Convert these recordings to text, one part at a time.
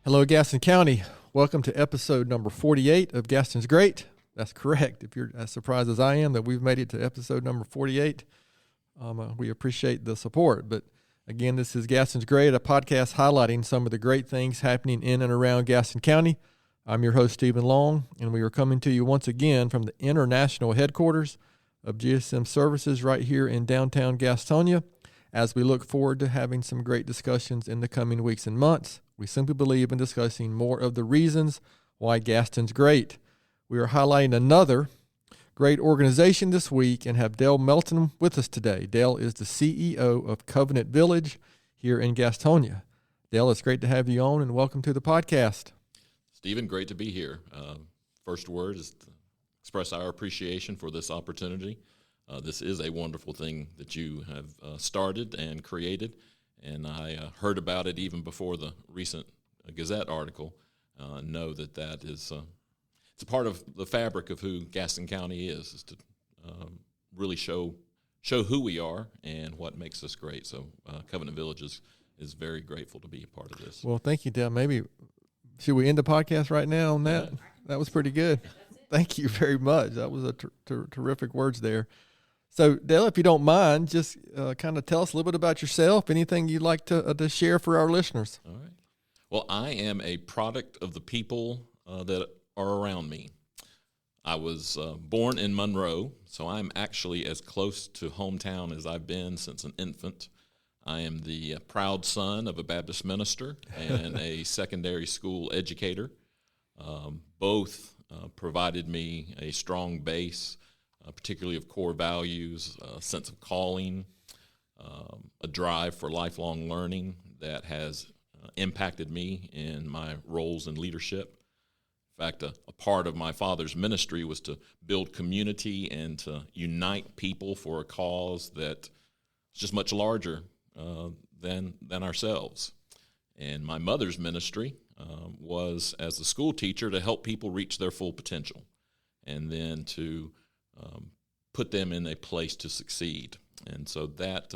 Hello, Gaston County. Welcome to episode number 48 of Gaston's Great. That's correct. If you're as surprised as I am that we've made it to episode number 48, we appreciate the support. But again, this is Gaston's Great, a podcast highlighting some of the great things happening in and around Gaston County. I'm your host, Stephen Long, and we are coming to you once again from the international headquarters of GSM Services right here in downtown Gastonia, as we look forward to having some great discussions in the coming weeks and months. We simply believe in discussing more of the reasons why Gaston's great. We are highlighting another great organization this week and have Dale Melton with us today. Dale is the CEO of Covenant Village here in Gastonia. Dale, it's great to have you on, and welcome to the podcast. Stephen, great to be here. First word is to express our appreciation for this opportunity. This is a wonderful thing that you have started and created, and I heard about it even before the recent Gazette article. Know that is it's a part of the fabric of who Gaston County is to really show who we are and what makes us great. So Covenant Village is very grateful to be a part of this. Well, thank you, Dale. Maybe should we end the podcast right now on that? Yeah. That was pretty good. Thank you very much. That was a terrific words there. So, Dale, if you don't mind, just kind of tell us a little bit about yourself, anything you'd like to share for our listeners. All right. Well, I am a product of the people that are around me. I was born in Monroe, so I'm actually as close to hometown as I've been since an infant. I am the proud son of a Baptist minister and a secondary school educator. Both provided me a strong base, particularly of core values, a sense of calling, a drive for lifelong learning that has impacted me in my roles in leadership. In fact, a part of my father's ministry was to build community and to unite people for a cause that is just much larger than ourselves. And my mother's ministry was as a school teacher to help people reach their full potential and then to put them in a place to succeed. And so that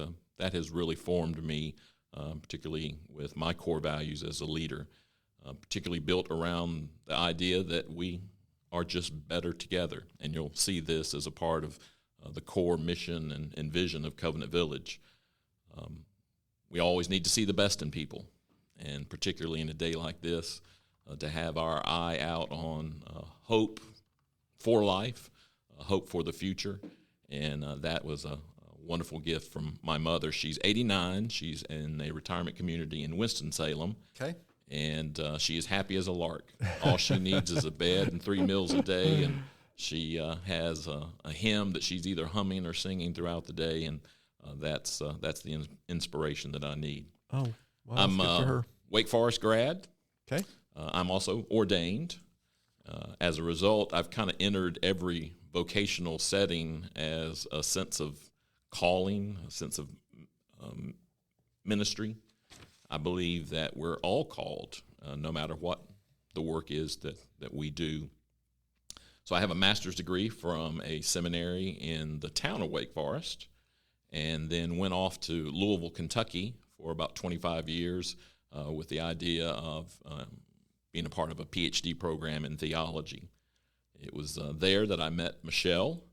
has really formed me, particularly with my core values as a leader, particularly built around the idea that we are just better together. And you'll see this as a part of the core mission and vision of Covenant Village. We always need to see the best in people, and particularly in a day like this, to have our eye out on hope for life, hope for the future, and that was a wonderful gift from my mother. She's 89. She's in a retirement community in Winston-Salem. Okay. And she is happy as a lark. All she needs is a bed and 3 meals a day, and she has a hymn that she's either humming or singing throughout the day, and that's the inspiration that I need. Oh, wow, I'm good for her. Wake Forest grad. Okay. I'm also ordained. As a result, I've kind of entered every vocational setting as a sense of calling, a sense of ministry. I believe that we're all called, no matter what the work is that we do. So I have a master's degree from a seminary in the town of Wake Forest, and then went off to Louisville, Kentucky for about 25 years with the idea of being a part of a PhD program in theology. It was there that I met Michelle.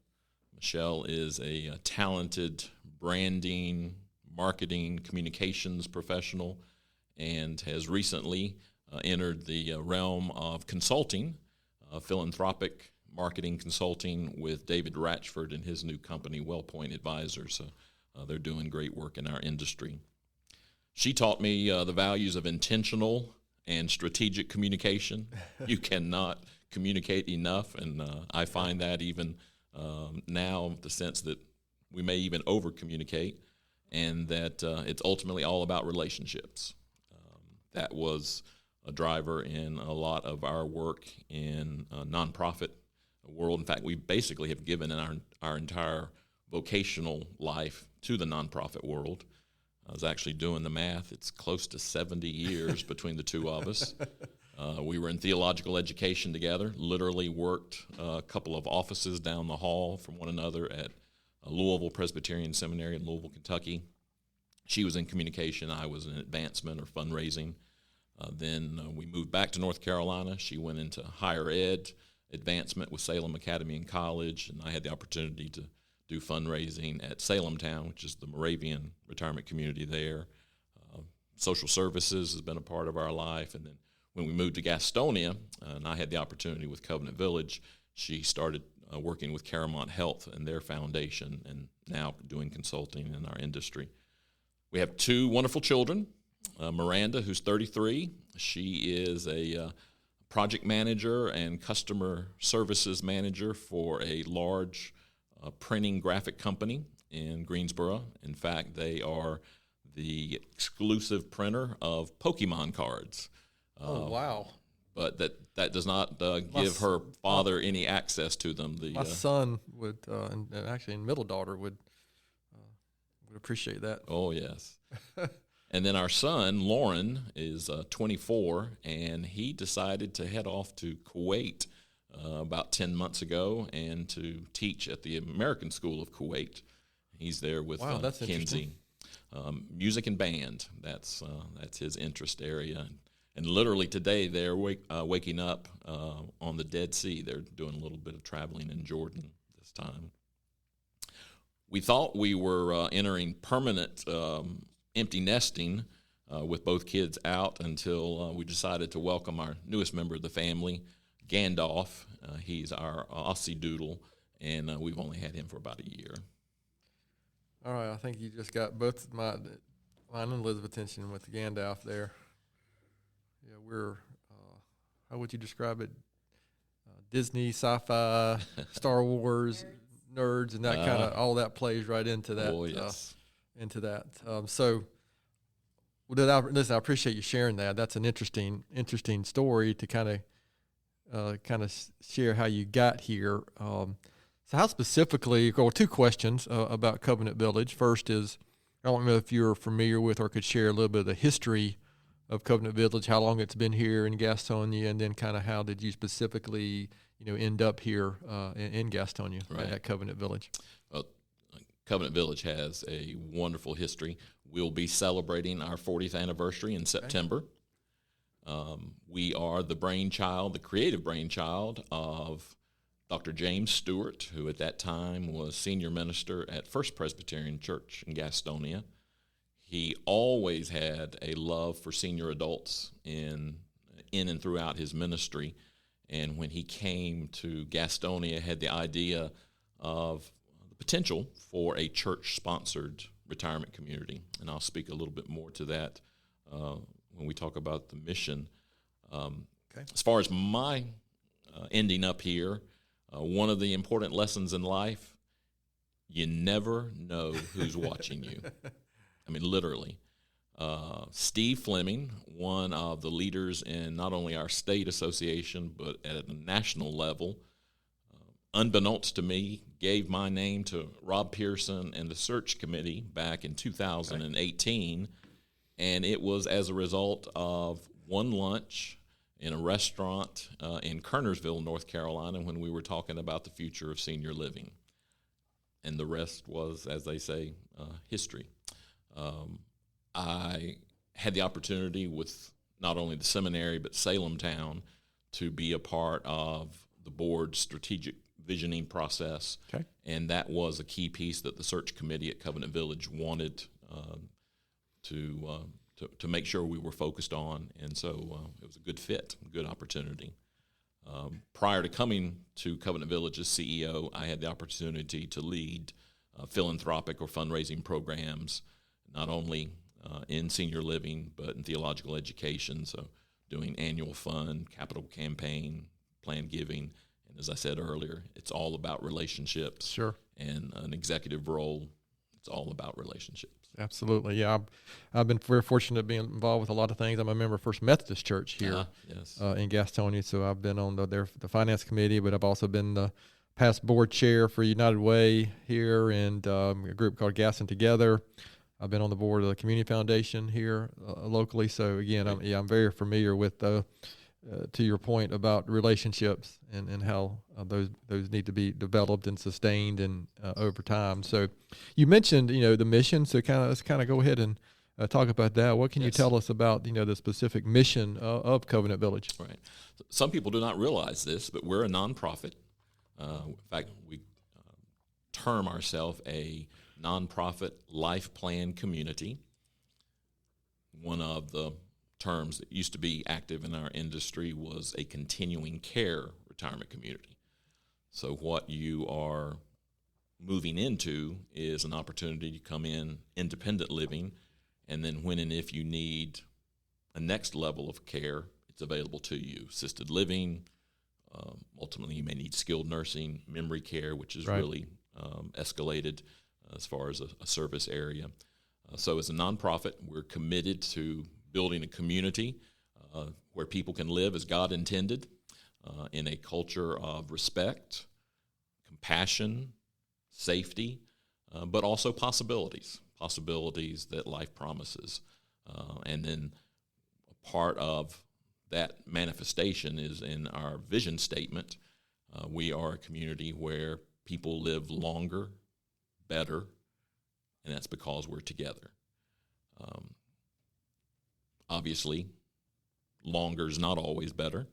Michelle is a talented branding, marketing, communications professional, and has recently entered the realm of consulting, philanthropic marketing consulting with David Ratchford and his new company, WellPoint Advisors. They're doing great work in our industry. She taught me the values of intentional and strategic communication. You cannot communicate enough, and I find that even now, the sense that we may even over-communicate, and that it's ultimately all about relationships. That was a driver in a lot of our work in nonprofit world. In fact, we basically have given our entire vocational life to the nonprofit world. I was actually doing the math. It's close to 70 years between the two of us. We were in theological education together, literally worked a couple of offices down the hall from one another at Louisville Presbyterian Seminary in Louisville, Kentucky. She was in communication. I was in advancement or fundraising. Then we moved back to North Carolina. She went into higher ed advancement with Salem Academy and College, and I had the opportunity to do fundraising at Salem Town, which is the Moravian retirement community there. Social services has been a part of our life. And then when we moved to Gastonia, and I had the opportunity with Covenant Village, she started working with Caramount Health and their foundation, and now doing consulting in our industry. We have two wonderful children. Miranda, who's 33, she is a project manager and customer services manager for a large printing graphic company in Greensboro. In fact, they are the exclusive printer of Pokemon cards. Oh, wow. But that does not give her father any access to them. My son would, and actually, and middle daughter would appreciate that. Oh, yes. And then our son, Lauren, is 24, and he decided to head off to Kuwait about 10 months ago and to teach at the American School of Kuwait. He's there with Kinsey. Music and band, that's his interest area. And literally today they're waking up on the Dead Sea. They're doing a little bit of traveling in Jordan this time. We thought we were entering permanent empty nesting with both kids out until we decided to welcome our newest member of the family, Gandalf. He's our Aussie Doodle, and we've only had him for about a year. All right, I think you just got both mine and Elizabeth's attention with Gandalf there. Yeah, we're, how would you describe it? Disney, sci-fi, Star Wars nerds, and that kind of, all that plays right into that. Oh, yes. Into that. So, listen, I appreciate you sharing that. That's an interesting story to kind of share how you got here. So how specifically, well, two questions about Covenant Village. First is, I don't know if you're familiar with or could share a little bit of the history of Covenant Village, how long it's been here in Gastonia, and then kind of how did you specifically, end up here in Gastonia at Covenant Village? Well, Covenant Village has a wonderful history. We'll be celebrating our 40th anniversary in September. We are the creative brainchild of Dr. James Stewart, who at that time was senior minister at First Presbyterian Church in Gastonia. He always had a love for senior adults in and throughout his ministry. And when he came to Gastonia, had the idea of the potential for a church-sponsored retirement community. And I'll speak a little bit more to that when we talk about the mission. As far as my ending up here, one of the important lessons in life, you never know who's watching you. I mean, literally. Steve Fleming, one of the leaders in not only our state association, but at a national level, unbeknownst to me, gave my name to Rob Pearson and the search committee back in 2018, and it was as a result of one lunch in a restaurant in Kernersville, North Carolina, when we were talking about the future of senior living. And the rest was, as they say, history. I had the opportunity with not only the seminary but Salem Town to be a part of the board's strategic visioning process, and that was a key piece that the search committee at Covenant Village wanted to make sure we were focused on, and so it was a good fit, a good opportunity. Prior to coming to Covenant Village as CEO, I had the opportunity to lead philanthropic or fundraising programs, not only in senior living, but in theological education, so doing annual fund, capital campaign, planned giving, and as I said earlier, it's all about relationships. Sure. And an executive role, it's all about relationships. Absolutely, yeah. I've been very fortunate to be involved with a lot of things. I'm a member of First Methodist Church here in Gastonia, so I've been on the finance committee, but I've also been the past board chair for United Way here and a group called Gaston Together. I've been on the board of the Community Foundation here locally. So again, I'm very familiar with to your point about relationships and how those need to be developed and sustained and over time. So you mentioned the mission. So let's kind of go ahead and talk about that. What can you Yes. tell us about, the specific mission of Covenant Village? Right. Some people do not realize this, but we're a nonprofit. In fact, we term ourselves a nonprofit life plan community. One of the terms that used to be active in our industry was a continuing care retirement community. So what you are moving into is an opportunity to come in independent living, and then when and if you need a next level of care, it's available to you. Assisted living, ultimately you may need skilled nursing, memory care, which is really escalated as far as a service area. So as a nonprofit, we're committed to building a community where people can live as God intended, in a culture of respect, compassion, safety, but also possibilities that life promises. And then a part of that manifestation is in our vision statement. We are a community where people live longer, better, and that's because we're together. Obviously, longer is not always better,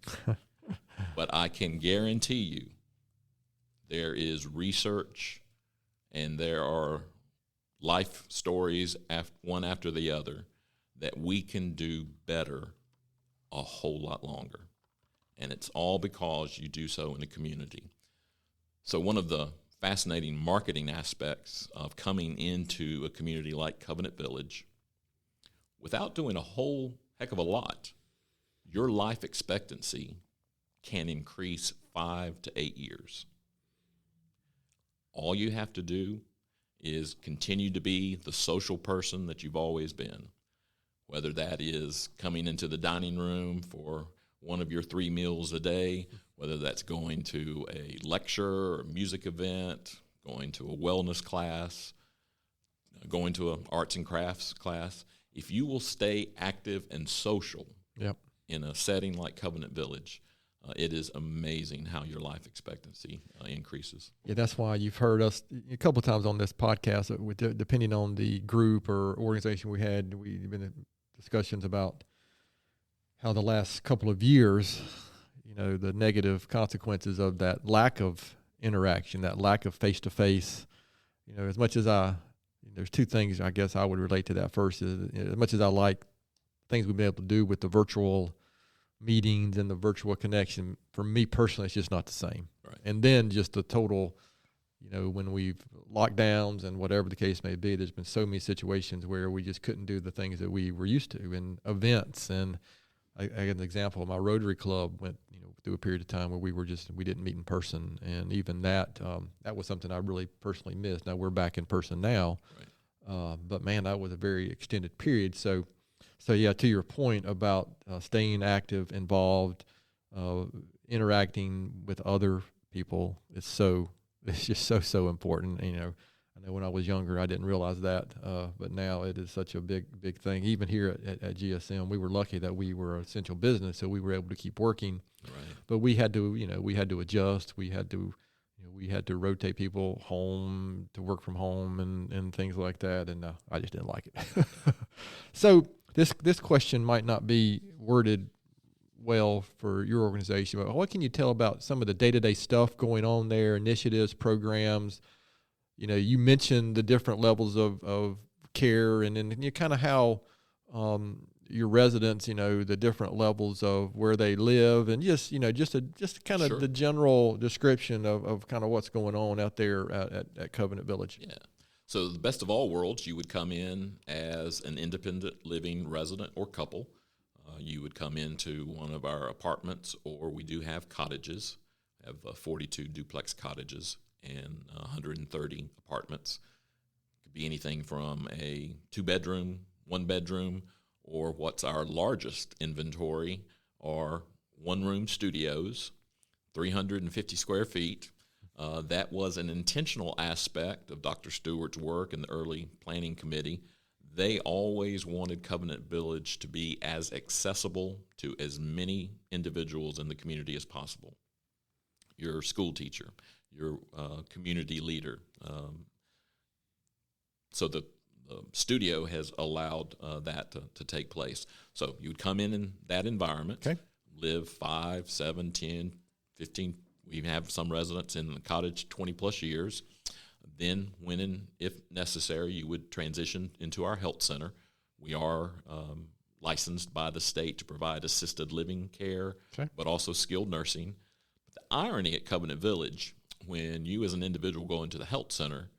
but I can guarantee you there is research and there are life stories one after the other that we can do better a whole lot longer. And it's all because you do so in a community. So one of the fascinating marketing aspects of coming into a community like Covenant Village, without doing a whole heck of a lot, your life expectancy can increase 5 to 8 years. All you have to do is continue to be the social person that you've always been, whether that is coming into the dining room for one of your 3 meals a day, whether that's going to a lecture or music event, going to a wellness class, going to an arts and crafts class. If you will stay active and social in a setting like Covenant Village, it is amazing how your life expectancy increases. Yeah, that's why you've heard us a couple of times on this podcast, depending on the group or organization we've been in discussions about how the last couple of years, the negative consequences of that lack of interaction, that lack of face-to-face. As much as there's 2 things I guess I would relate to that. First is, as much as I like things we've been able to do with the virtual meetings and the virtual connection, for me personally, it's just not the same. Right. And then just the total, when we've lockdowns and whatever the case may be, there's been so many situations where we just couldn't do the things that we were used to, and events. And I get an example. My Rotary Club went, through a period of time where we didn't meet in person, and even that was something I really personally missed. Now we're back in person now, right. But man, that was a very extended period. So yeah, to your point about staying active, involved, interacting with other people, it's just so important. I know when I was younger, I didn't realize that, but now it is such a big thing. Even here at GSM, we were lucky that we were an essential business, so we were able to keep working. Right. But we had to adjust. We had to rotate people home to work from home and things like that. And I just didn't like it. So this question might not be worded well for your organization, but what can you tell about some of the day-to-day stuff going on there, initiatives, programs? You mentioned the different levels of care, and then kind of how your residents, the different levels of where they live, and just kind of the general description of kind of what's going on out there at Covenant Village. Yeah. So the best of all worlds, you would come in as an independent living resident or couple. You would come into one of our apartments, or we do have cottages. We have 42 duplex cottages and 130 apartments. It could be anything from a 2-bedroom, 1-bedroom, or what's our largest inventory are 1-room studios, 350 square feet. That was an intentional aspect of Dr. Stewart's work in the early planning committee. They always wanted Covenant Village to be as accessible to as many individuals in the community as possible. Your school teacher, your community leader. So the studio has allowed that to take place. So you would come in that environment, live 5, 7, 10, 15. We even have some residents in the cottage 20-plus years. Then, when and if necessary, you would transition into our health center. We are licensed by the state to provide assisted living care, but also skilled nursing. But the irony at Covenant Village, when you as an individual go into the health center,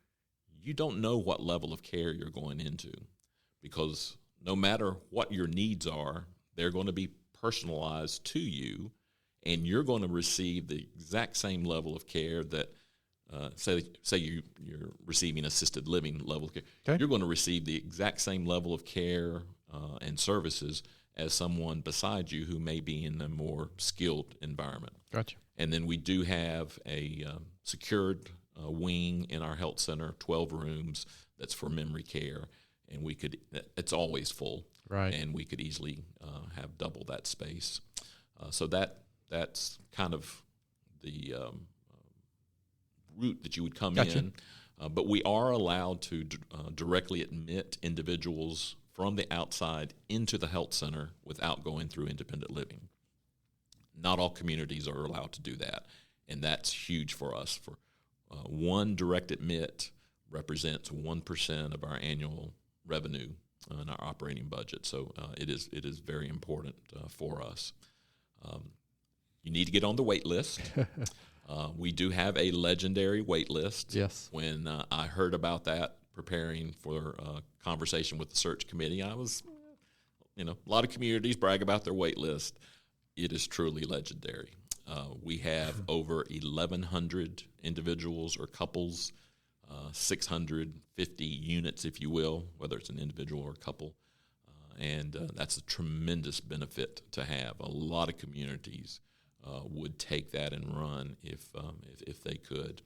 you don't know what level of care you're going into, because no matter what your needs are, they're going to be personalized to you, and you're going to receive the exact same level of care that, say you're receiving assisted living level of care. You're going to receive the exact same level of care and services as someone beside you who may be in a more skilled environment. Gotcha. And then we do have a secured wing in our health center, 12 rooms, that's for memory care, and it's always full, right? And we could easily have double that space. So that's kind of the route that you would come in. But we are allowed to directly admit individuals from the outside into the health center without going through independent living. Not all communities are allowed to do that, and that's huge for us. For one direct admit represents 1% of our annual revenue in our operating budget, so it is very important for us. You need to get on the wait list. We do have a legendary wait list. Yes. When I heard about that, preparing for a conversation with the search committee, I was, a lot of communities brag about their wait list. It is truly legendary. We have over 1,100 individuals or couples, 650 units, if you will, whether it's an individual or a couple, and that's a tremendous benefit to have. A lot of communities would take that and run if they could.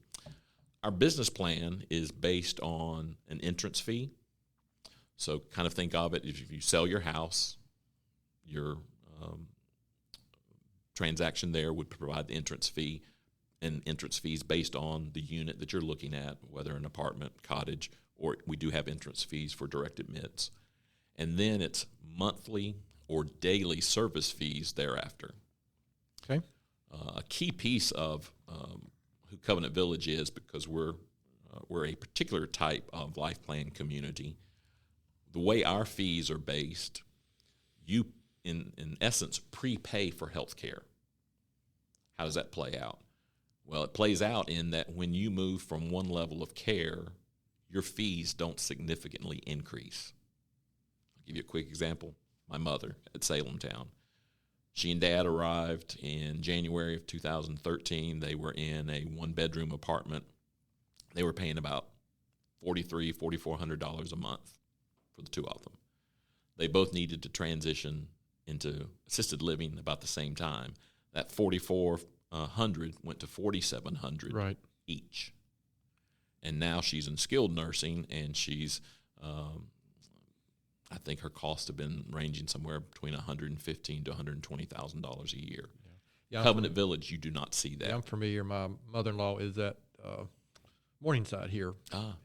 Our business plan is based on an entrance fee. So kind of think of it, if you sell your house, your transaction there would provide the entrance fee, and entrance fees based on the unit that you're looking at, whether an apartment, cottage, or we do have entrance fees for direct admits. And then it's monthly or daily service fees thereafter. Okay. A key piece of who Covenant Village is, because we're a particular type of life plan community. The way our fees are based, you in essence prepay for health care. How does that play out? Well, it plays out in that when you move from one level of care, your fees don't significantly increase. I'll give you a quick example. My mother at Salem Town. She and Dad arrived in January of 2013. They were in a one-bedroom apartment. They were paying about $4,300, $4,400 a month for the two of them. They both needed to transition into assisted living about the same time. That $4,400 went to $4,700 right. each. And now she's in skilled nursing, and she's I think her costs have been ranging somewhere between $115,000 to $120,000 a year. Yeah, Covenant Village, you do not see that. Yeah, I'm familiar. My mother-in-law is at Morningside here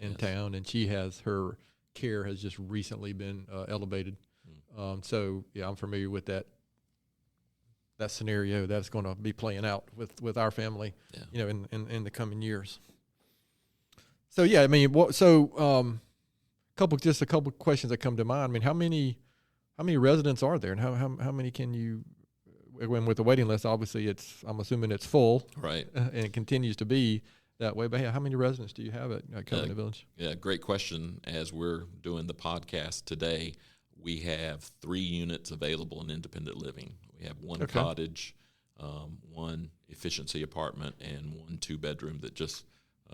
in town, and she has her care has just recently been elevated. So yeah, I'm familiar with that scenario that's going to be playing out with our family, in the coming years. So yeah, I mean, a couple questions that come to mind. I mean, how many residents are there, and how many can you? When with the waiting list, obviously I'm assuming it's full, right, and it continues to be that way. But how many residents do you have at Covenant Village? Yeah, great question. As we're doing the podcast today, we have 3 units available in independent living. We have one cottage, one efficiency apartment, and one 2-bedroom that just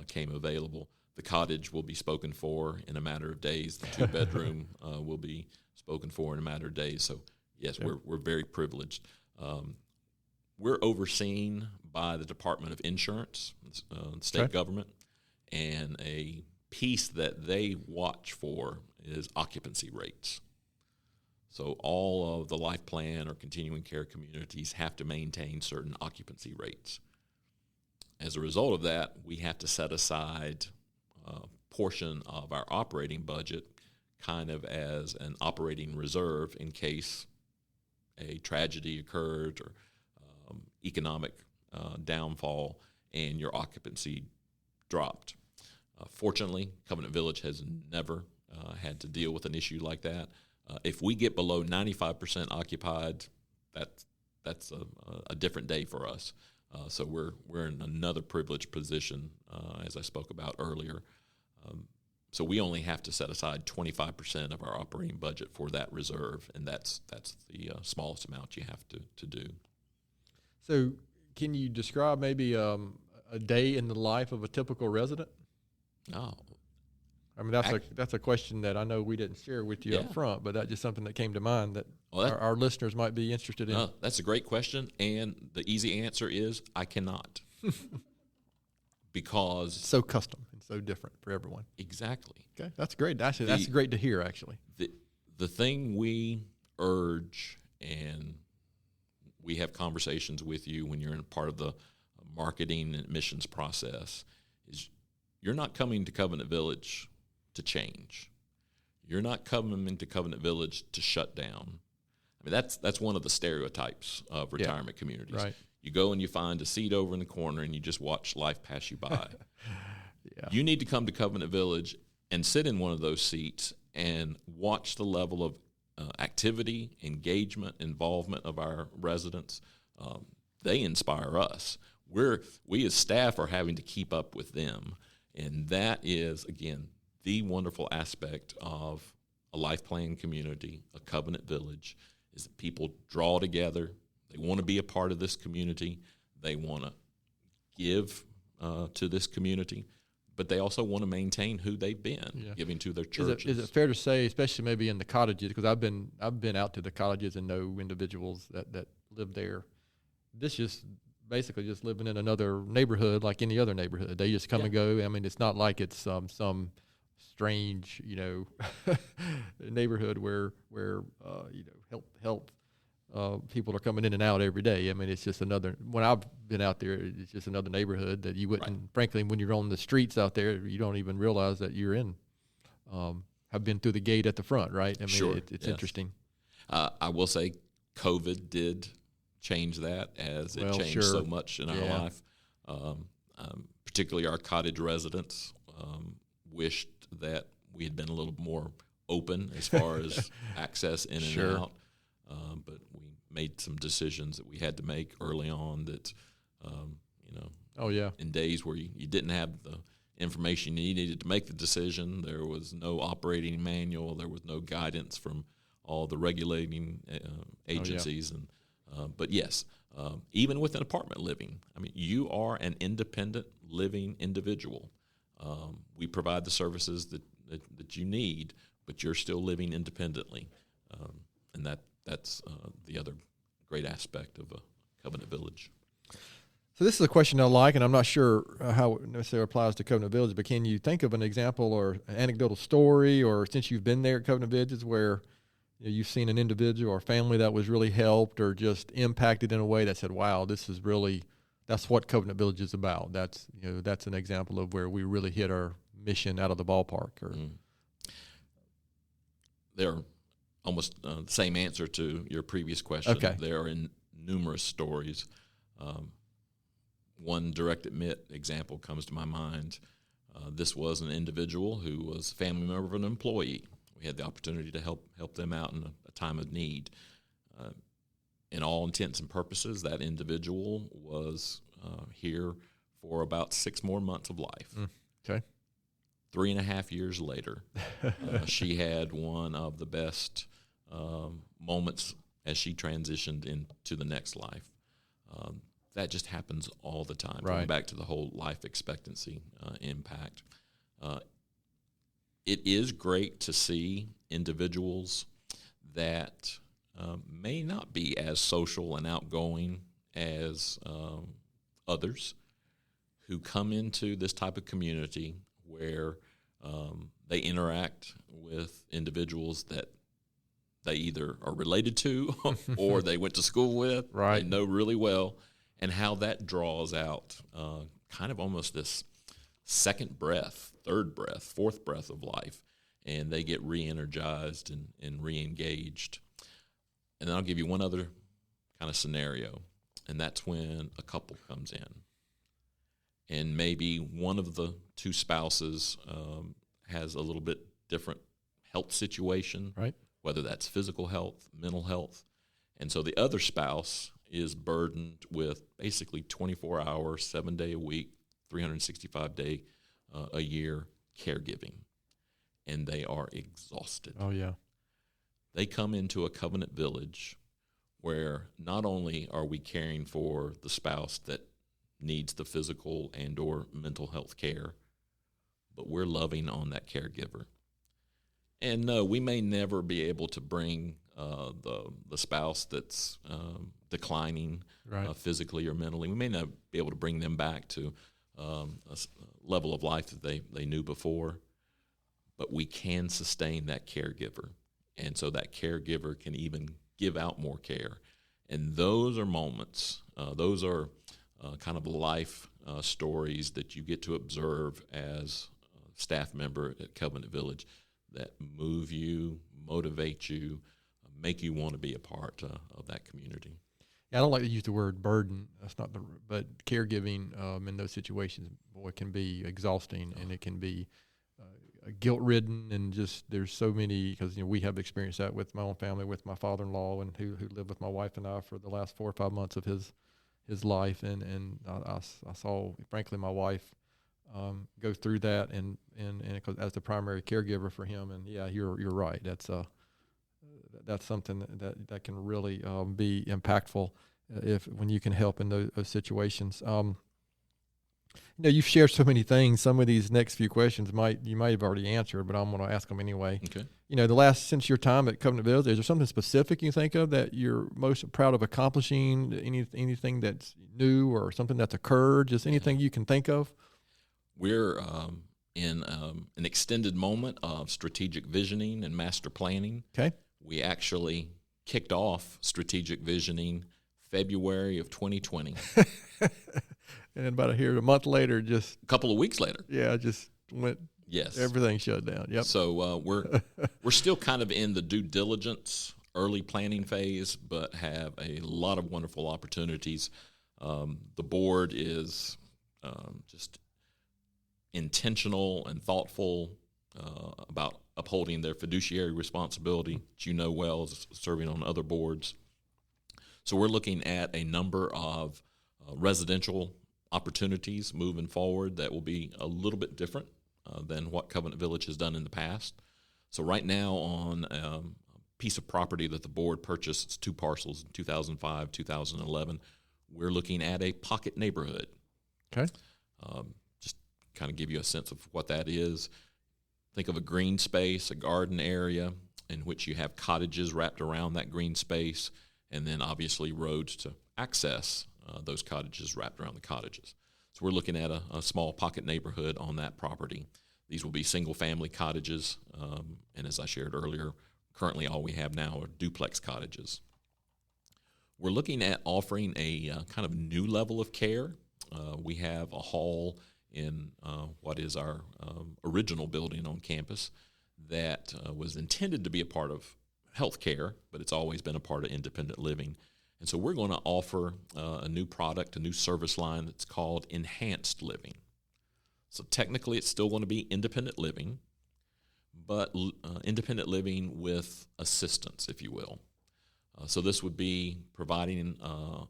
came available. The cottage will be spoken for in a matter of days. The 2-bedroom will be spoken for in a matter of days. So yes, we're very privileged. We're overseen by the Department of Insurance, state government, and a piece that they watch for is occupancy rates. So all of the life plan or continuing care communities have to maintain certain occupancy rates. As a result of that, we have to set aside a portion of our operating budget, kind of as an operating reserve in case a tragedy occurred or economic downfall and your occupancy dropped. Fortunately, Covenant Village has never had to deal with an issue like that. If we get below 95% occupied, that's a different day for us. So we're in another privileged position, as I spoke about earlier. So we only have to set aside 25% of our operating budget for that reserve, and that's the smallest amount you have to do. So can you describe maybe a day in the life of a typical resident? Oh, I mean, that's a question that I know we didn't share with you up front, but that's just something that came to mind that our listeners might be interested in. That's a great question, and the easy answer is I cannot. Because it's so custom and so different for everyone. Exactly. Okay, that's great. Actually, that's great to hear, actually. The thing we urge, and we have conversations with you when you're in part of the marketing and admissions process, is you're not coming to Covenant Village to change. You're not coming into Covenant Village to shut down. I mean, that's one of the stereotypes of retirement communities. Right. You go and you find a seat over in the corner and you just watch life pass you by. You need to come to Covenant Village and sit in one of those seats and watch the level of activity, engagement, involvement of our residents. They inspire us. We as staff are having to keep up with them. And that is, again, the wonderful aspect of a life plan community, a Covenant Village, is that people draw together. They want to be a part of this community. They want to give to this community, but they also want to maintain who they've been, giving to their churches. Is it fair to say, especially maybe in the cottages, because I've been out to the cottages and know individuals that live there. This just basically just living in another neighborhood like any other neighborhood. They just come and go. I mean, it's not like it's some strange, neighborhood where health people are coming in and out every day. I mean, it's just when I've been out there, it's just another neighborhood that you wouldn't, frankly, when you're on the streets out there, you don't even realize that you're in, have been through the gate at the front, right? I mean, it's interesting. I will say COVID did change that as it changed so much in our life. Particularly our cottage residents wished that we had been a little more open as far as access in and out. But we made some decisions that we had to make early on that, in days where you didn't have the information you needed to make the decision, there was no operating manual, there was no guidance from all the regulating agencies. But yes, even with an apartment living, I mean, you are an independent living individual. We provide the services that you need, but you're still living independently. And that's the other great aspect of a Covenant Village. So this is a question I like, and I'm not sure how it necessarily applies to Covenant Village, but can you think of an example or an anecdotal story, or since you've been there at Covenant Villages, where you've seen an individual or family that was really helped or just impacted in a way that said, wow, that's what Covenant Village is about. That's an example of where we really hit our mission out of the ballpark. Or They're almost the same answer to your previous question. Okay. There are numerous stories. One direct admit example comes to my mind. This was an individual who was a family member of an employee. We had the opportunity to help them out in a time of need. In all intents and purposes, that individual was here for about 6 more months of life. Okay. 3.5 years later, she had one of the best moments as she transitioned into the next life. That just happens all the time. Right. Going back to the whole life expectancy impact. It is great to see individuals that may not be as social and outgoing as others who come into this type of community where they interact with individuals that they either are related to or they went to school with, right. They know really well, and how that draws out kind of almost this second breath, third breath, fourth breath of life. and they get re-energized and re-engaged. And then I'll give you one other kind of scenario, and that's when a couple comes in. And maybe one of the two spouses has a little bit different health situation, right? Whether that's physical health, mental health. And so the other spouse is burdened with basically 24-hour, 7-day a week, 365-day a year caregiving. And they are exhausted. Oh, yeah. They come into a covenant village where not only are we caring for the spouse that needs the physical and or mental health care, but we're loving on that caregiver. And no, we may never be able to bring the spouse that's declining right. Physically or mentally. We may not be able to bring them back to a level of life that they knew before, but we can sustain that caregiver. And so that caregiver can even give out more care. And those are moments, those are kind of life stories that you get to observe as a staff member at Covenant Village that move you, motivate you, make you want to be a part of that community. Yeah, I don't like to use the word burden. That's not but caregiving in those situations, boy, can be exhausting, and it can be guilt-ridden, and just there's so many, because we have experienced that with my own family, with my father-in-law, and who lived with my wife and I for the last 4 or 5 months of his life, and I saw, frankly, my wife go through that, and as the primary caregiver for him, and yeah, you're right. That's something that can really be impactful when you can help in those situations. You've shared so many things. Some of these next few questions you might have already answered, but I'm going to ask them anyway. Okay. Since your time at Covenant Village, is there something specific you think of that you're most proud of accomplishing? Anything that's new or something that's occurred? Just anything you can think of? We're in an extended moment of strategic visioning and master planning. Okay. We actually kicked off strategic visioning February of 2020. And about a month later, just a couple of weeks later. Yeah, just went. Yes. Everything shut down. Yep. So we're still kind of in the due diligence, early planning phase, but have a lot of wonderful opportunities. The board is just intentional and thoughtful about upholding their fiduciary responsibility, which you know well as serving on other boards. So we're looking at a number of residential opportunities moving forward that will be a little bit different than what Covenant Village has done in the past. So right now on a piece of property that the board purchased, it's 2 parcels in 2005, 2011, we're looking at a pocket neighborhood. Okay. Just kind of give you a sense of what that is. Think of a green space, a garden area in which you have cottages wrapped around that green space, and then obviously roads to access those cottages wrapped around the cottages. So we're looking at a small pocket neighborhood on that property. These will be single-family cottages, and as I shared earlier, currently all we have now are duplex cottages. We're looking at offering a kind of new level of care. We have a hall in what is our original building on campus that was intended to be a part of healthcare, but it's always been a part of independent living. And so we're going to offer a new product, a new service line that's called enhanced living. So technically it's still going to be independent living, but independent living with assistance, if you will. So this would be providing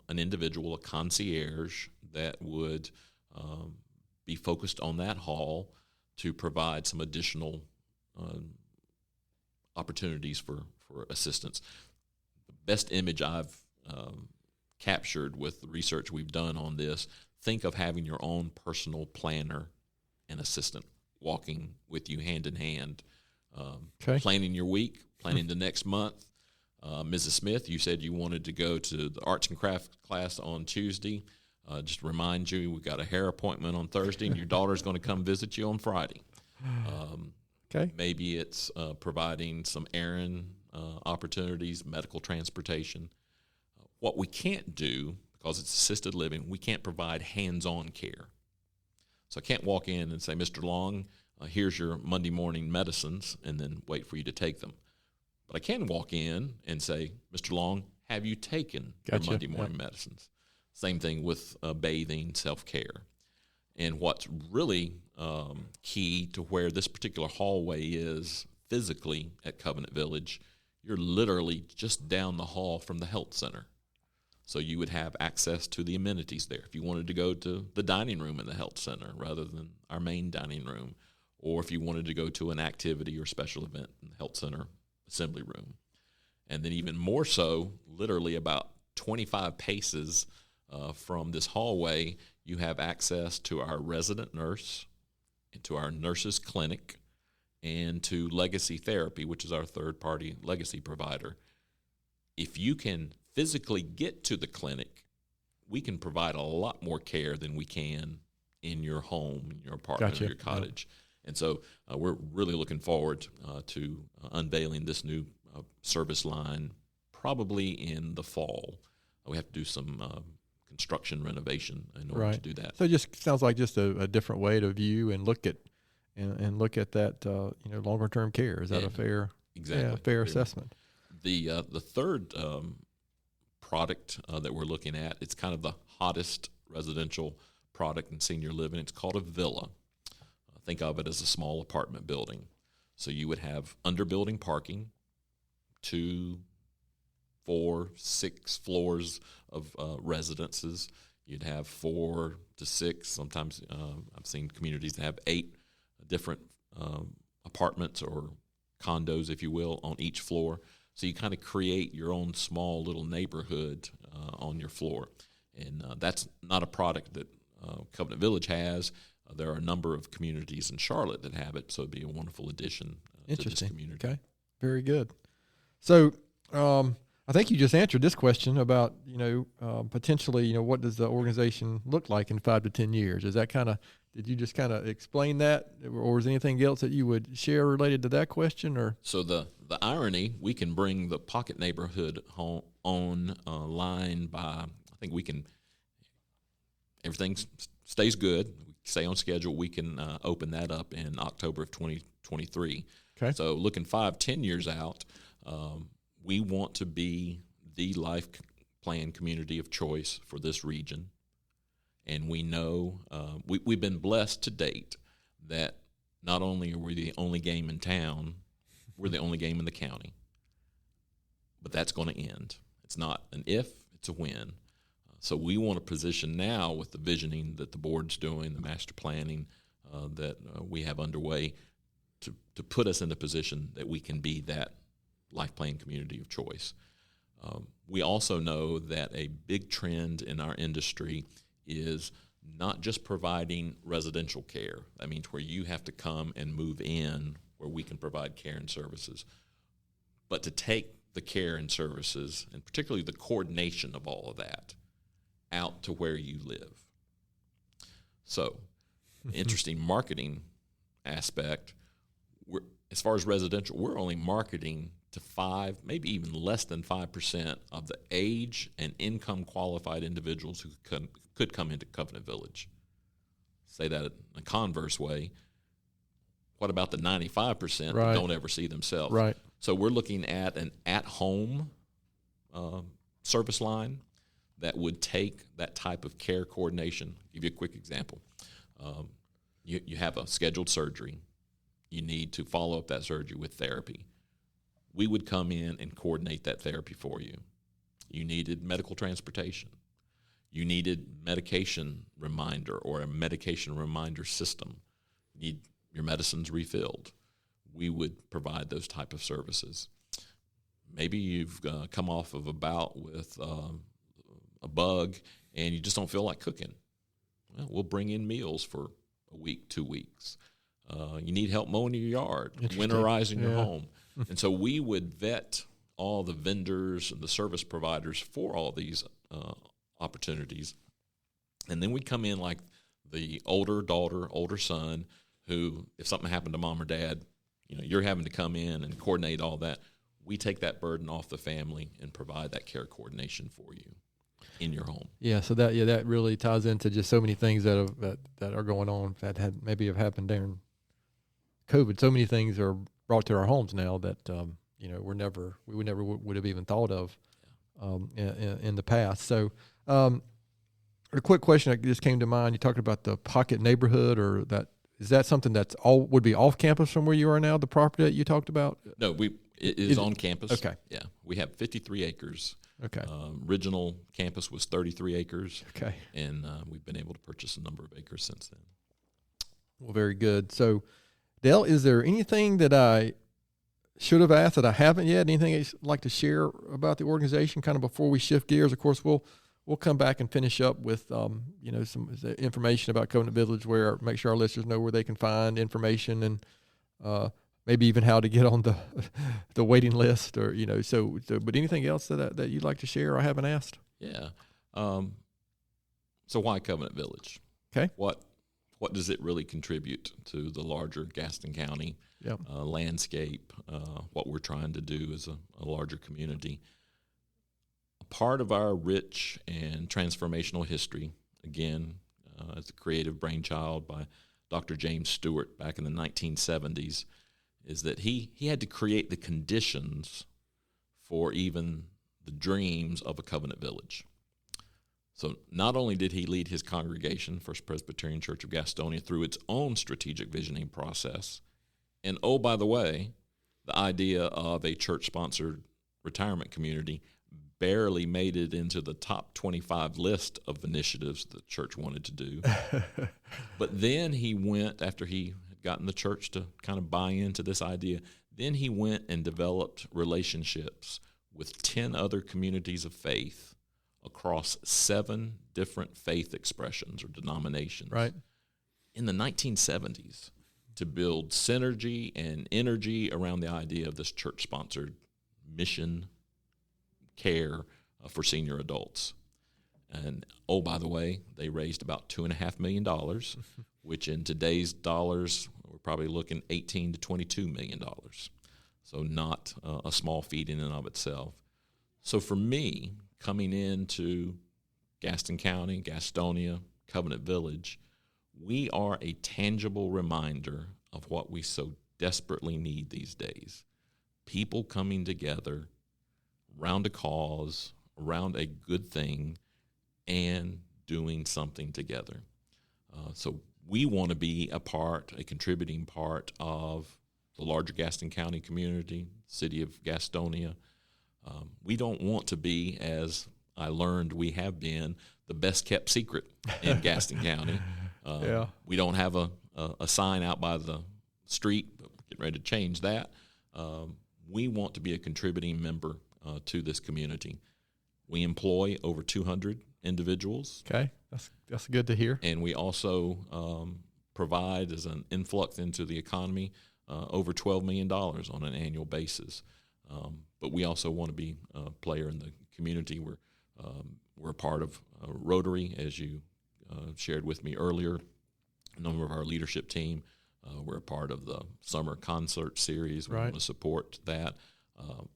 an individual, a concierge, that would be focused on that hall to provide some additional opportunities for assistance. The best image I've captured with the research we've done on this, think of having your own personal planner and assistant walking with you hand in hand, planning your week, planning the next month. Mrs. Smith, you said you wanted to go to the arts and crafts class on Tuesday. Just to remind you, we've got a hair appointment on Thursday, and your daughter's going to come visit you on Friday. Maybe it's providing some errand opportunities, medical transportation. What we can't do, because it's assisted living, we can't provide hands-on care. So I can't walk in and say, Mr. Long, here's your Monday morning medicines, and then wait for you to take them. But I can walk in and say, Mr. Long, have you taken your Monday morning medicines? Same thing with bathing, self-care. And what's really key to where this particular hallway is physically at Covenant Village, you're literally just down the hall from the health center. So you would have access to the amenities there. If you wanted to go to the dining room in the health center rather than our main dining room, or if you wanted to go to an activity or special event in the health center assembly room. And then even more so, literally about 25 paces from this hallway, you have access to our resident nurse, and to our nurses clinic, and to Legacy Therapy, which is our third-party legacy provider. If you can physically get to the clinic, we can provide a lot more care than we can in your home, in your apartment, or your cottage. Yep. And so we're really looking forward to unveiling this new service line probably in the fall. We have to do some construction renovation in order to do that. So it just sounds like just a different way to view and look at that longer term care. Is that a fair assessment? The third product that we're looking at, it's kind of the hottest residential product in senior living. It's called a villa. Think of it as a small apartment building. So you would have under-building parking, 2, 4, 6 floors of residences. You'd have 4 to 6. Sometimes I've seen communities that have 8 different apartments or condos, if you will, on each floor. So you kind of create your own small little neighborhood on your floor. And that's not a product that Covenant Village has. There are a number of communities in Charlotte that have it, so it'd be a wonderful addition to this community. Okay, very good. So I think you just answered this question about, potentially, what does the organization look like in 5 to 10 years? Is that did you just kind of explain that, or is there anything else that you would share related to that question? Or so the irony, we can bring the Pocket Neighborhood home online by, I think we can, everything stays good, we stay on schedule, we can open that up in October of 2023. Okay. So looking 5-10 years out, we want to be the life plan community of choice for this region. And we know we've been blessed to date that not only are we the only game in town, we're the only game in the county. But that's going to end. It's not an if, it's a when. So we want to position now with the visioning that the board's doing, the master planning that we have underway to put us in a position that we can be that life plan community of choice. We also know that a big trend in our industry is not just providing residential care. That means where you have to come and move in where we can provide care and services, but to take the care and services, and particularly the coordination of all of that, out to where you live. So, interesting marketing aspect. As far as residential, we're only marketing to 5, maybe even less than 5% of the age and income qualified individuals who could come into Covenant Village. Say that in a converse way. What about the 95% that don't ever see themselves? Right. So we're looking at an at-home service line that would take that type of care coordination. I'll give you a quick example. You have a scheduled surgery. You need to follow up that surgery with therapy. We would come in and coordinate that therapy for you. You needed medical transportation. You needed medication reminder or a medication reminder system. You need your medicines refilled. We would provide those type of services. Maybe you've come off of a bout with a bug and you just don't feel like cooking. Well, we'll bring in meals for a week, 2 weeks. You need help mowing your yard, winterizing your home. And so we would vet all the vendors and the service providers for all these opportunities. And then we'd come in like the older daughter, older son, who, if something happened to mom or dad, you're having to come in and coordinate all that. We take that burden off the family and provide that care coordination for you in your home. Yeah, so that really ties into just so many things that are going on that have happened during COVID, so many things are brought to our homes now that we would have even thought of in the past. So, a quick question that just came to mind. You talked about the pocket neighborhood, or that is that something that's would be off campus from where you are now? The property that you talked about? No, it is on campus. Okay. Yeah, we have 53 acres. Okay. Original campus was 33 acres. Okay. And we've been able to purchase a number of acres since then. Well, very good. So, Dale, is there anything that I should have asked that I haven't yet? Anything you'd like to share about the organization kind of before we shift gears? Of course, we'll come back and finish up with some information about Covenant Village, where make sure our listeners know where they can find information and maybe even how to get on the waiting list, or so. But anything else that you'd like to share I haven't asked? Yeah. So why Covenant Village? Okay. What does it really contribute to the larger Gaston County landscape? What we're trying to do as a larger community. A part of our rich and transformational history, again, as a creative brainchild by Dr. James Stewart back in the 1970s, is that he had to create the conditions for even the dreams of a Covenant Village. So not only did he lead his congregation, First Presbyterian Church of Gastonia, through its own strategic visioning process, and oh, by the way, the idea of a church-sponsored retirement community barely made it into the top 25 list of initiatives the church wanted to do. But then he went, after he had gotten the church to kind of buy into this idea, then he went and developed relationships with 10 other communities of faith across 7 different faith expressions or denominations. Right. In the 1970s, to build synergy and energy around the idea of this church-sponsored mission care for senior adults. And, oh, by the way, they raised about $2.5 million, which in today's dollars, we're probably looking $18 to $22 million. So not a small feat in and of itself. So for me, coming into Gaston County, Gastonia, Covenant Village, we are a tangible reminder of what we so desperately need these days. People coming together around a cause, around a good thing, and doing something together. So we want to be a contributing part of the larger Gaston County community, city of Gastonia. We don't want to be, as I learned we have been, the best kept secret in Gaston County. We don't have a sign out by the street, but we're getting ready to change that. We want to be a contributing member to this community. We employ over 200 individuals. Okay, that's good to hear. And we also provide, as an influx into the economy, over $12 million on an annual basis. But we also want to be a player in the community. We're a part of Rotary, as you shared with me earlier. A number of our leadership team, we're a part of the summer concert series. We want to support that.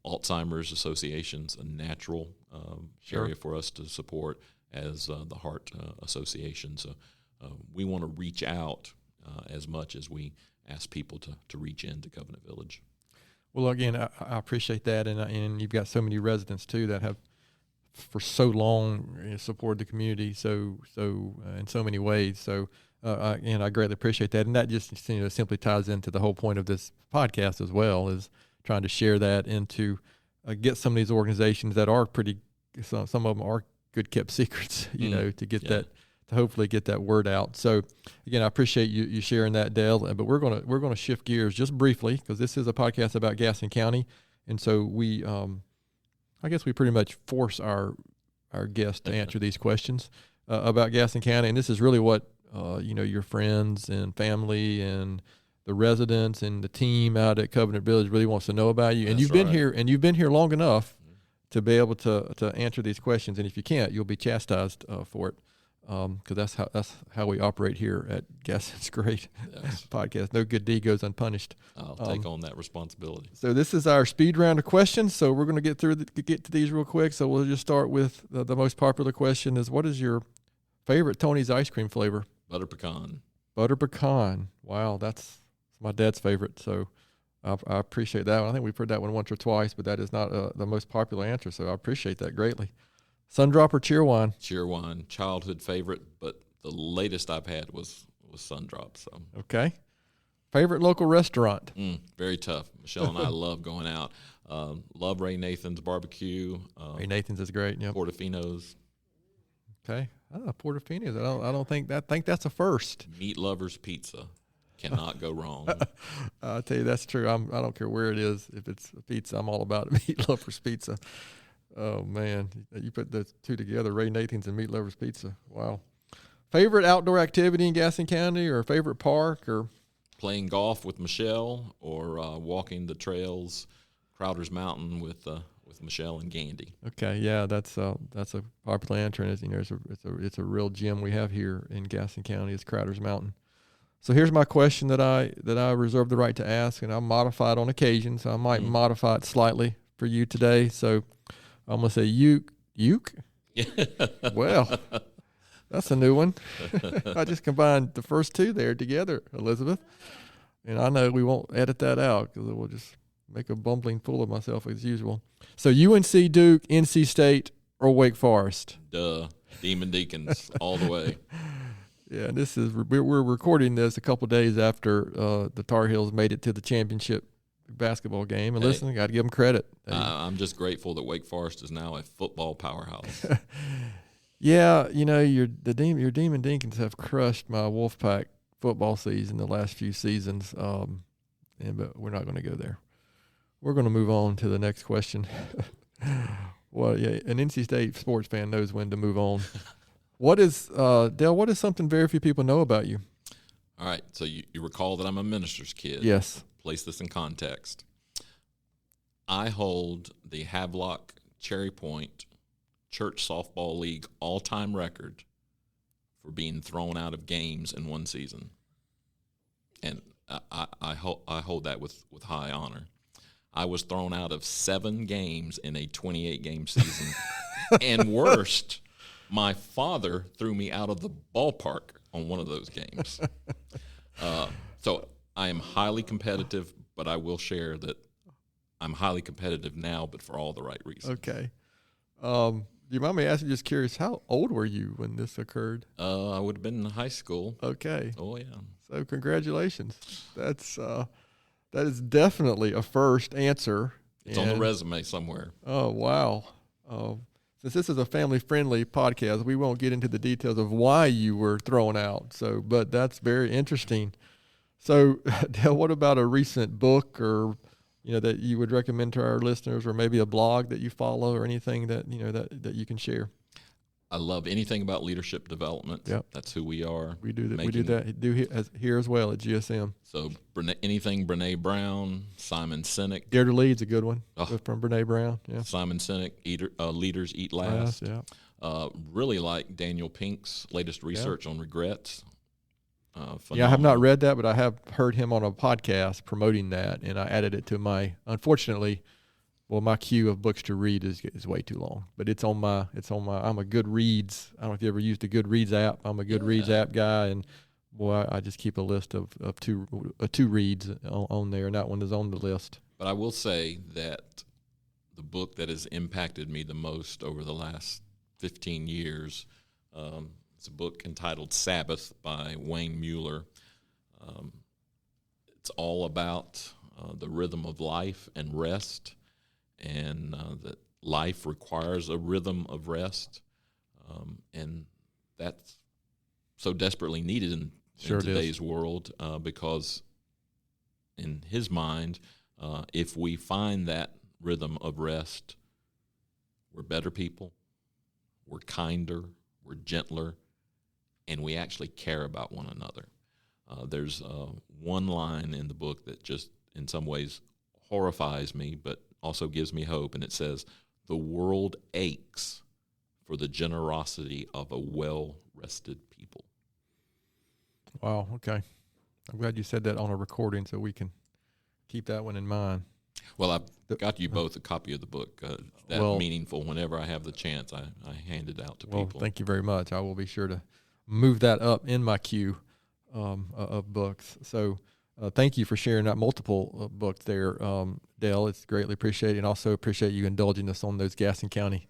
Alzheimer's Association's a natural area for us to support, as the Heart Association. So we want to reach out as much as we ask people to reach into Covenant Village. Well, again, I appreciate that, and you've got so many residents too that have for so long supported the community so in so many ways. So and I greatly appreciate that, and that just simply ties into the whole point of this podcast as well, is trying to share that into get some of these organizations that are some of them are good kept secrets, to get that, to hopefully get that word out. So again, I appreciate you sharing that, Dale. But we're gonna shift gears just briefly, because this is a podcast about Gaston County, and so we I guess we pretty much force our guests to answer these questions about Gaston County, and this is really what your friends and family and the residents and the team out at Covenant Village really wants to know about you. And you've been here long enough to be able to answer these questions. And if you can't, you'll be chastised for it, because that's how we operate here at Gaston's Great Podcast. No good deed goes unpunished. I'll take on that responsibility. So this is our speed round of questions. So we're going to get to these real quick. So we'll just start with the most popular question: is what is your favorite Tony's ice cream flavor? Butter pecan. Butter pecan. Wow, that's It's my dad's favorite, so I appreciate that one. I think we've heard that one once or twice, but that is not the most popular answer, so I appreciate that greatly. Sundrop or Cheerwine? Cheerwine, childhood favorite, but the latest I've had was Sundrop. So Okay. Favorite local restaurant? Very tough. Michelle and I love going out. Love Ray Nathan's barbecue. Ray Nathan's is great. Yep. Portofino's. Okay. Portofino's. I think that's a first. Meat Lovers Pizza. Cannot go wrong. I'll tell you, that's true. I don't care where it is. If it's a pizza, I'm all about it. Meat Lovers Pizza. Oh, man. You put the two together, Ray Nathan's and Meat Lovers Pizza. Wow. Favorite outdoor activity in Gaston County, or favorite park, or playing golf with Michelle, or walking the trails, Crowder's Mountain with Michelle and Gandy. Okay, yeah, that's a popular answer, and it's a real gem we have here in Gaston County. It's Crowder's Mountain. So here's my question that I reserve the right to ask, and I modify it on occasion, so I might modify it slightly for you today. So I'm gonna say uke. Well, that's a new one. I just combined the first two there together, Elizabeth. And I know we won't edit that out because it will just make a bumbling fool of myself as usual. So UNC, Duke, NC State, or Wake Forest? Duh. Demon Deacons all the way. Yeah, we're recording this a couple days after the Tar Heels made it to the championship basketball game. And listen, I got to give them credit. I'm just grateful that Wake Forest is now a football powerhouse. Yeah, your Demon Deacons have crushed my Wolfpack football season the last few seasons, but we're not going to go there. We're going to move on to the next question. Well, yeah, an NC State sports fan knows when to move on. Dale, what is something very few people know about you? All right, so you recall that I'm a minister's kid. Yes. Place this in context. I hold the Havelock Cherry Point Church Softball League all-time record for being thrown out of games in one season. And I hold that with high honor. I was thrown out of 7 games in a 28-game season. And worst, my father threw me out of the ballpark on one of those games. So I am highly competitive, but I will share that I'm highly competitive now, but for all the right reasons. Okay. Do you mind me asking, just curious, how old were you when this occurred? I would have been in high school. Okay. Oh, yeah. So congratulations. That is definitely a first answer. It's on the resume somewhere. Oh, wow. Since this is a family-friendly podcast, we won't get into the details of why you were thrown out. But that's very interesting. So, Dale, what about a recent book or that you would recommend to our listeners, or maybe a blog that you follow, or anything that that you can share? I love anything about leadership development. Yep. That's who we are. We do that. We do that here as well at GSM. So anything Brene Brown, Simon Sinek. Dare to Lead's a good one from Brene Brown. Yeah. Simon Sinek, Leaders Eat Last. Yeah. Really like Daniel Pink's latest research on regrets. I have not read that, but I have heard him on a podcast promoting that, and I added it to my. Unfortunately, my queue of books to read is way too long. But it's on my. I'm a Goodreads. I don't know if you ever used the Goodreads app. I'm a Goodreads app guy, and I just keep a list of two reads on there, and that one is on the list. But I will say that the book that has impacted me the most over the last 15 years. It's a book entitled Sabbath by Wayne Mueller. It's all about the rhythm of life and rest, and that life requires a rhythm of rest, and that's so desperately needed in today's world because in his mind, if we find that rhythm of rest, we're better people, we're kinder, we're gentler, and we actually care about one another. There's one line in the book that just in some ways horrifies me, but also gives me hope, and it says, "The world aches for the generosity of a well-rested people." Wow, okay. I'm glad you said that on a recording so we can keep that one in mind. Well, I've got you both a copy of the book. Meaningful. Whenever I have the chance, I hand it out to people. Thank you very much. I will be sure to move that up in my queue of books. So thank you for sharing that multiple books there, Dale. It's greatly appreciated, and also appreciate you indulging us on those Gaston County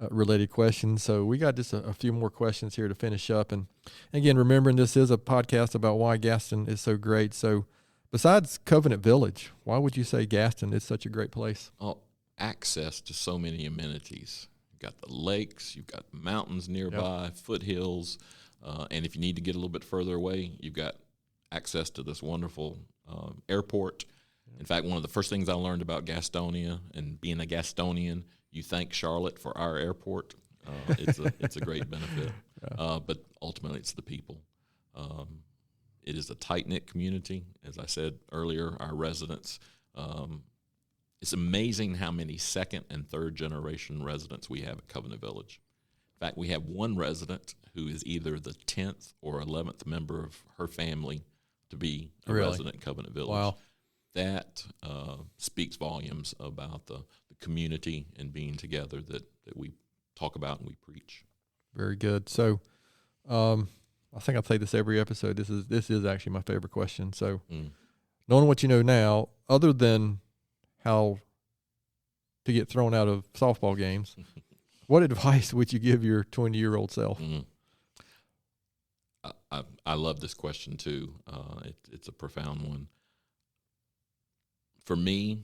related questions. So we got just a few more questions here to finish up. And again, remembering this is a podcast about why Gaston is so great. So besides Covenant Village, why would you say Gaston is such a great place? Oh, access to so many amenities. You've got the lakes, you've got mountains nearby, foothills, and if you need to get a little bit further away, you've got access to this wonderful airport. In fact, one of the first things I learned about Gastonia and being a Gastonian, you thank Charlotte for our airport. It's a great benefit. But ultimately, it's the people. It is a tight-knit community. As I said earlier, our residents, it's amazing how many second and third generation residents we have at Covenant Village. In fact, we have one resident who is either the 10th or 11th member of her family to be a resident in Covenant Village. Wow. That speaks volumes about the community and being together that we talk about and we preach. Very good. So I think I say this every episode. This is actually my favorite question. So knowing what you know now, other than how to get thrown out of softball games, what advice would you give your 20-year-old self? I love this question too. It's a profound one. For me,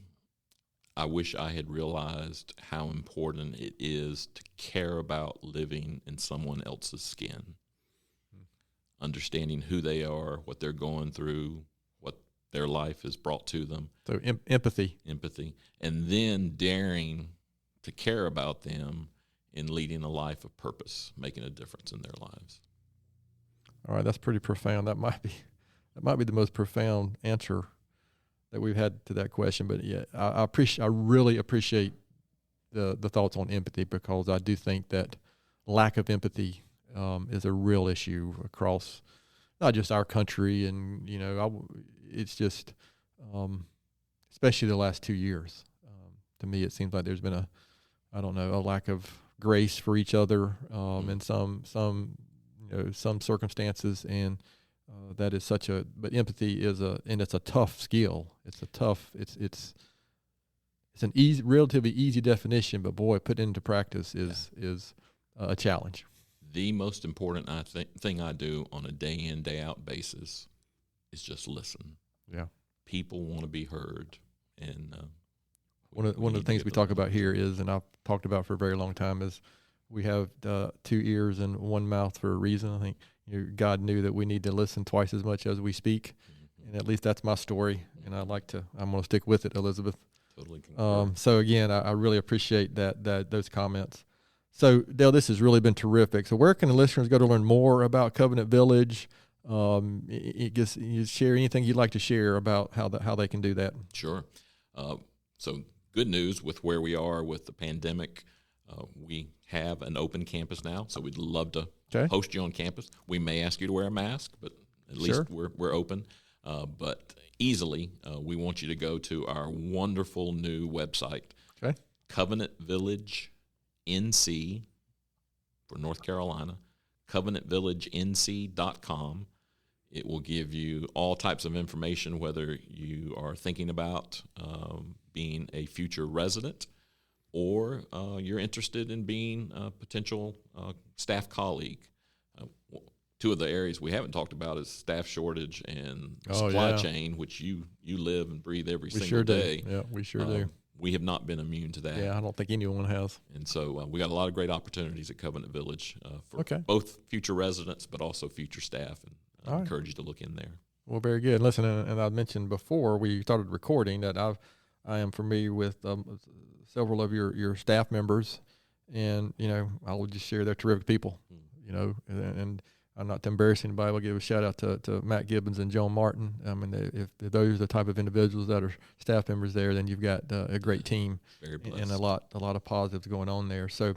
I wish I had realized how important it is to care about living in someone else's skin, understanding who they are, what they're going through, what their life has brought to them. So empathy. Empathy. And then daring to care about them in leading a life of purpose, making a difference in their lives. All right, that's pretty profound. That might be the most profound answer that we've had to that question. But yeah, I really appreciate the thoughts on empathy, because I do think that lack of empathy is a real issue across not just our country, and it's just especially the last 2 years. To me, it seems like there's been a lack of grace for each other in some circumstances, and that is but empathy is it's a tough skill. It's an relatively easy definition, but boy, put into practice is a challenge. The most important thing I do on a day in, day out basis is just listen. Yeah. People want to be heard, and one of the things we talk about here is, and I've talked about for a very long time, is we have 2 ears and 1 mouth for a reason. I think God knew that we need to listen twice as much as we speak, and at least that's my story. And I'm going to stick with it, Elizabeth. Totally concur. So again, I really appreciate those comments. So Dale, this has really been terrific. So where can the listeners go to learn more about Covenant Village? You share anything you'd like to share about how they can do that? Sure. So good news with where we are with the pandemic. We have an open campus now, so we'd love to host you on campus. We may ask you to wear a mask, but at least we're open. But easily, we want you to go to our wonderful new website, Covenant Village NC for North Carolina, covenantvillagenc.com. It will give you all types of information, whether you are thinking about being a future resident, or you're interested in being a potential staff colleague. Two of the areas we haven't talked about is staff shortage and supply chain, which you live and breathe every single day. Yeah, we sure do. We have not been immune to that. Yeah, I don't think anyone has. And so we got a lot of great opportunities at Covenant Village for both future residents, but also future staff. And I encourage you to look in there. Well, very good. Listen, and I mentioned before we started recording that I am familiar with several of your staff members, and I will just share they're terrific people. And I'm not to embarrass anybody. I'll give a shout out to Matt Gibbons and Joan Martin. I mean, if those are the type of individuals that are staff members there, then you've got a great team. Very blessed. And a lot of positives going on there. So,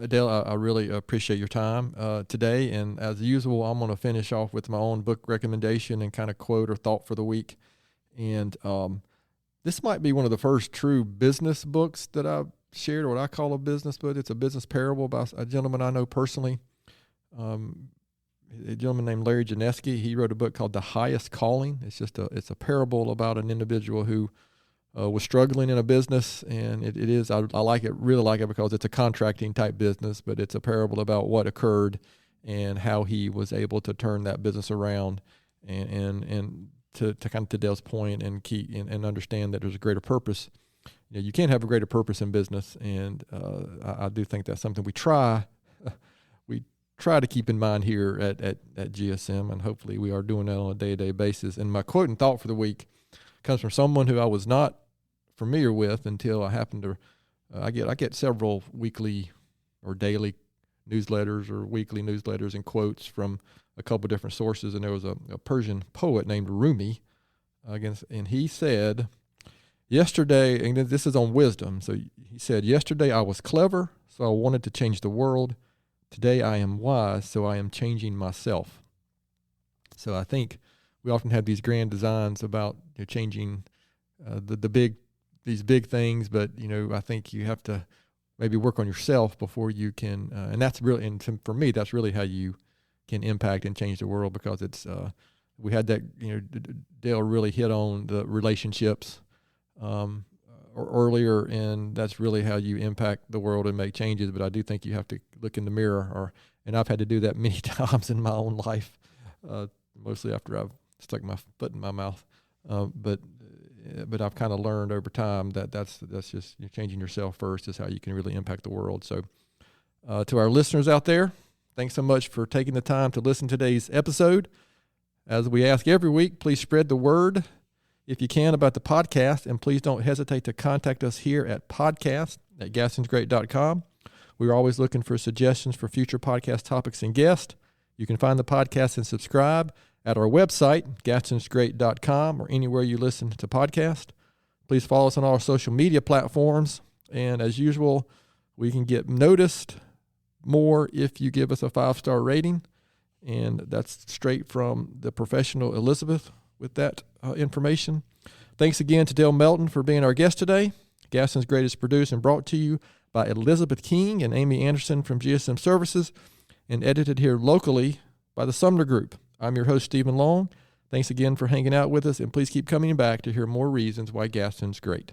Dale, I really appreciate your time today. And as usual, I'm going to finish off with my own book recommendation and kind of quote or thought for the week. And this might be one of the first true business books that I've shared, or what I call a business book. It's a business parable by a gentleman I know personally. a gentleman named Larry Janeski. He wrote a book called The Highest Calling. It's a parable about an individual who was struggling in a business, and it is, I like it, really like it, because it's a contracting type business, but it's a parable about what occurred and how he was able to turn that business around and to kind of to Dale's point and and understand that there's a greater purpose. You can't have a greater purpose in business, and I do think that's something we try to keep in mind here at GSM, and hopefully we are doing that on a day-to-day basis. And my quote and thought for the week comes from someone who I was not familiar with until I happened to I get several weekly or daily newsletters or weekly newsletters and quotes from a couple different sources, and there was a Persian poet named Rumi, and he said, yesterday, and this is on wisdom, so he said, yesterday I was clever, so I wanted to change the world. Today I am wise, so I am changing myself. So I think we often have these grand designs about changing these big things, but I think you have to maybe work on yourself before you can, and that's really, and for me, that's really how you can impact and change the world, because it's we had that, Dale really hit on the relationships earlier, and that's really how you impact the world and make changes. But I do think you have to look in the mirror, and I've had to do that many times in my own life, mostly after I've stuck my foot in my mouth. But I've kind of learned over time that that's just changing yourself first is how you can really impact the world. So to our listeners out there, thanks so much for taking the time to listen to today's episode. As we ask every week, please spread the word if you can about the podcast, and please don't hesitate to contact us here at podcast@gastonsgreat.com. We're always looking for suggestions for future podcast topics and guests. You can find the podcast and subscribe at our website, gastonsgreat.com, or anywhere you listen to podcasts. Please follow us on all our social media platforms, and as usual, we can get noticed more if you give us a 5-star rating, and that's straight from the professional Elizabeth with that information. Thanks again to Dale Melton for being our guest today. Gaston's Great is produced and brought to you by Elizabeth King and Amy Anderson from GSM Services, and edited here locally by the Sumner Group. I'm your host, Stephen Long. Thanks again for hanging out with us, and please keep coming back to hear more reasons why Gaston's great.